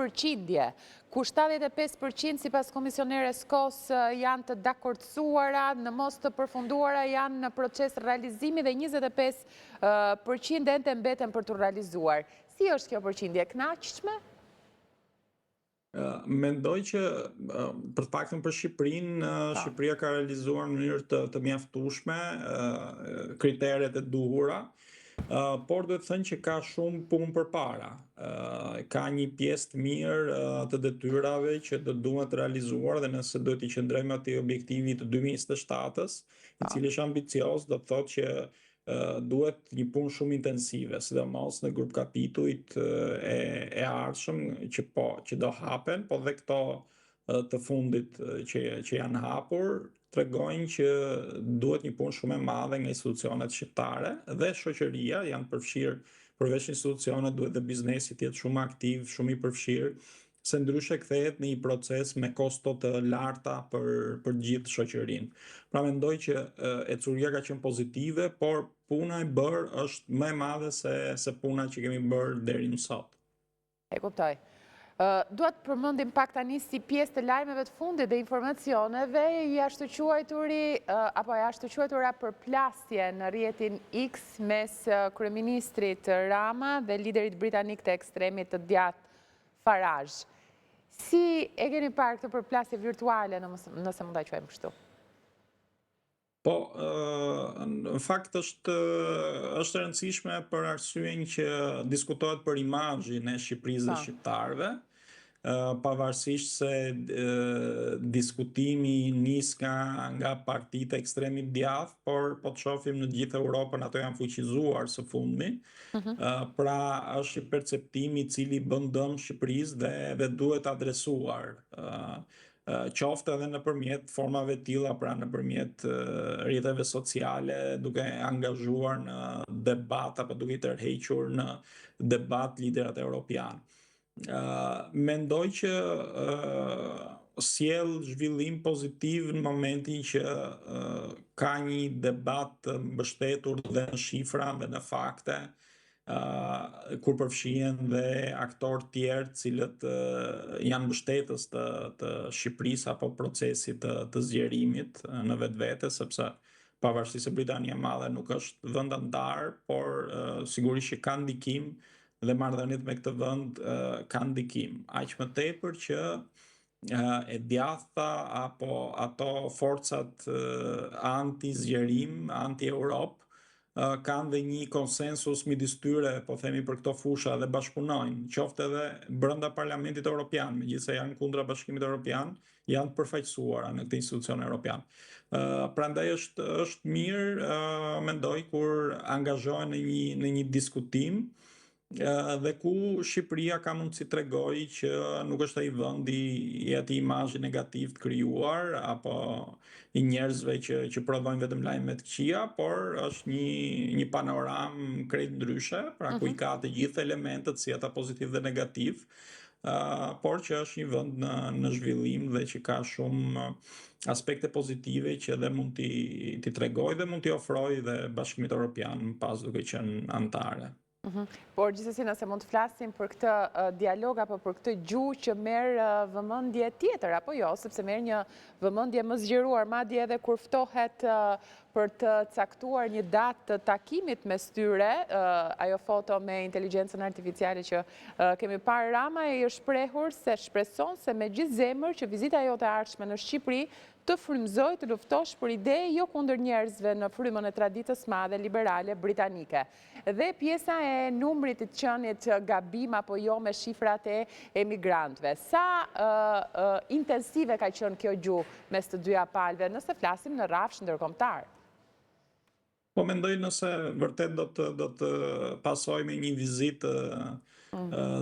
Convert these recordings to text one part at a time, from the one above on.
përqindje, ku 75% si pas komisioneres KOS janë të dakordsuara, në mos të përfunduara janë në proces realizimi dhe 25% ende mbeten për të realizuar. Si është kjo përqindje, kënaqshme? Mendoj që për të paktën për Shqipërinë, Shqipëria ka realizuar në mënyrë të mjaftueshme kriteret e duhura, por duhet të thënë që ka shumë punë përpara. Ka një pjesë të mirë të detyrave që do duhet realizuar dhe nëse do t'i qëndrojmë atij objektivi të 2027-s, i cili është ambicioz, do të thotë që duhet një punë shumë intensive, sidomos në grup kapitujt e ardhshëm që do hapen, po dhe këto të fundit që janë hapur, tregojnë që duhet një punë shumë e madhe nga institucionet shqiptare dhe shoqëria janë përfshirë, përveç institucionet duhet dhe biznesi të jetë shumë aktiv, shumë i përfshirë, se ndryshe kthehet në një proces me kosto të larta për gjithë shoqërinë. Pra mendoj që ecuria ka qenë pozitive, por puna e bërë është më e madhe se puna që kemi bërë deri më sot. E kuptoj. Duat përmendim pak tani si pjesë të lajmeve të fundit dhe informacioneve jashtë quajtura përplasje në rrjetin X mes kryeministrit Rama dhe liderit britanik të ekstremit të djathtë Farage. Si e keni parë këtë përplasje virtuale, nëse mund ta quajmë kështu? Po, në fakt është e rëndësishme për arsyeën që diskutohet për imazhin e Shqipërisë dhe shqiptarëve, pavarësisht se diskutimi nis nga partitë ekstremit djathtë, por po të shohim në gjithë Europën ato janë fuqizuar së fundmi. Pra është një perceptim i cili bën dëm Shqipërisë dhe duhet adresuar. Qoftë edhe nëpërmjet formave të tilla, pra nëpërmjet rrjeteve sociale, duke angazhuar në debat apo duke i tërhequr në debat liderat evropian. Mendoj që sjell zhvillim pozitiv në momentin që ka një debat të mbështetur dhe në shifra dhe në fakte, kur përfshihen dhe aktorë tjerë cilët janë mbështetës të Shqipërisë apo procesit të zgjerimit në vetvete, sepse pavarësisht se Britania e Madhe nuk është vend antar, por sigurisht që ka ndikim dhe marrëdhëniet me këtë vend kanë ndikim. Aq më tepër që e djathta apo ato forcat anti-zgjerim, anti-Europë, kanë dhe një konsensus midis tyre, po themi për këto fusha dhe bashkëpunojnë, qoftë edhe brenda Parlamentit Evropian, megjithëse janë kundra Bashkimit Evropian, janë të përfaqësuara në këtë institucion evropian. Prandaj është mirë, mendoj, kur angazhohen në një diskutim dhe ku Shqipëria ka mundësi tregoj që nuk është ai vendi i atij imazhi negativ të krijuar apo i njerëzve që prodhojnë vetëm lajme të këqija, por është një panoram krejt ndryshe, pra ku i ka të gjithë elementët si ata pozitiv dhe negativ, por që është një vend në zhvillim dhe që ka shumë aspekte pozitive që edhe mund t'i tregoj dhe mund t'i ofroj dhe Bashkimit Evropian pas duke qenë antare. Por gjithsesi nëse mund të flasim për këtë dialog apo për këtë gjuhë që merr vëmendje tjetër apo jo, sepse merr një vëmendje më zgjeruar, madje edhe kur ftohet për të caktuar një datë të takimit mes tyre, ajo foto me inteligjencën artificiale që kemi parë, Rama i është shprehur se shpreson se me gjithë zemër që vizita jote e ardhshme në Shqipëri të frymëzoj të luftosh për ide jo kundër njerëzve në frymën e traditës madhe liberale britanike. Dhe pjesa e numrit të qenit gabim apo jo me shifrat e emigrantëve. Sa intensive ka qenë kjo gjuhë mes të dyja palëve, nëse flasim në rrafsh ndërkombëtar? Po mendoj nëse vërtet do të pasojmë një vizitë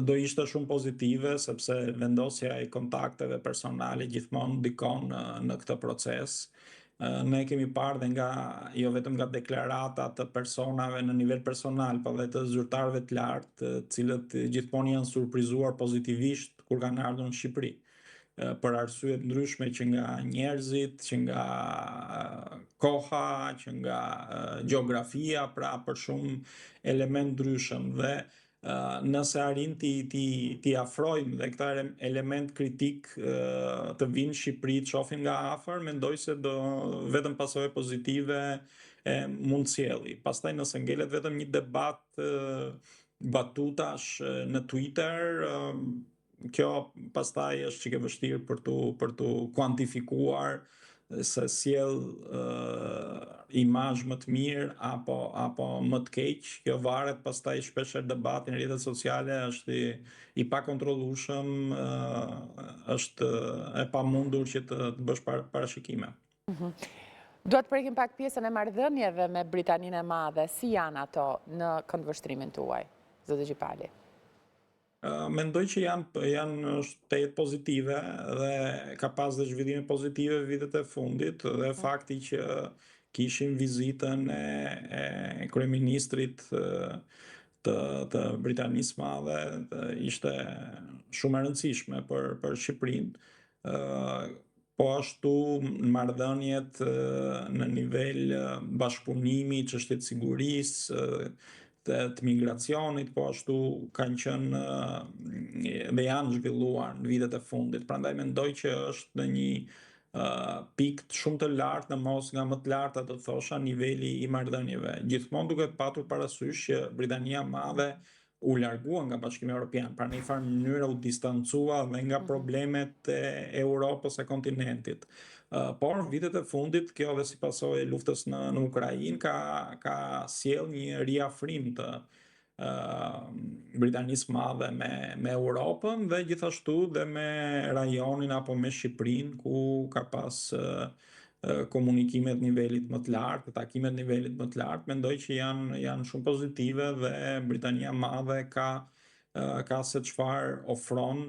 do ishte shumë pozitive, sepse vendosja e kontakteve personale gjithmonë ndikon në këtë proces. Ne kemi parë dhe jo vetëm nga deklarata të personave në nivel personal, por edhe të zyrtarëve të lartë, cilët gjithmonë janë surprizuar pozitivisht kur kanë ardhur në Shqipëri. Për arsye të ndryshme që nga njerëzit, që nga koha, që nga gjeografia, pra për shumë element ndryshëm dhe nëse arrin ti afrojmë dhe këta element kritik të vinë Shqipëri të shohin nga afër, mendoj se do vetëm pasojë pozitive mund sjelli. Pastaj nëse ngelet vetëm një debat batutash në Twitter, kjo pastaj është çike vështirë për tu kuantifikuar se sjell imazh më të mirë apo më të keq. Kjo varet pastaj shpeshherë debati në rrjetet sociale është i pakontrollueshëm, është e pamundur që të bësh parashikime. Do të prekim pak pjesën e marrëdhënieve me Britaninë e Madhe. Si janë ato në këndvështrimin tuaj, zotë Gjipali? Mendoj që janë shtetë pozitive dhe ka pas dhe zhvillime pozitive vitet e fundit dhe fakti që kishim vizitën e kryeministrit të Britanisë Madhe ishte shumë e rëndësishme për Shqipërinë. Po ashtu marrëdhëniet në nivel bashkëpunimi, çështjet sigurisë, të migracionit, po ashtu kanë qenë dhe janë zhvilluar në vitet e fundit. Prandaj mendoj që është në një pikë shumë të lartë, në mos nga më të larta të thosha, niveli i marrëdhënieve. Gjithmonë duket patur parasysh që Britania e Madhe u largua nga Bashkimi Evropian, pra në një farë mënyrë u distancua dhe nga problemet e Europës e kontinentit. Por në vitet e fundit, kjo dhe si pasojë e luftës në Ukrainë, ka sjell një riafrim të Britanisë Madhe me Europën dhe gjithashtu dhe me rajonin apo me Shqipërinë, ku ka pas komunikimet nivelit më të lartë, takimet nivelit më të lartë, mendoj që janë shumë pozitive dhe Britania e Madhe ka se çfarë ofron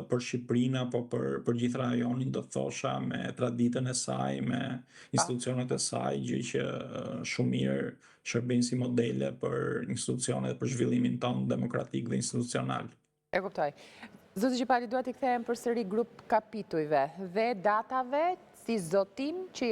për Shqipërinë apo për gjithë rajonin, do thosha, me traditën e saj, me institucionet e saj, gjë që shumë mirë shërben si modele për institucionet, për zhvillimin tonë demokratik dhe institucional. E kuptoj. Zotë Gjipali, duhet i kthehem përsëri grup kapitujve dhe datave si zotim që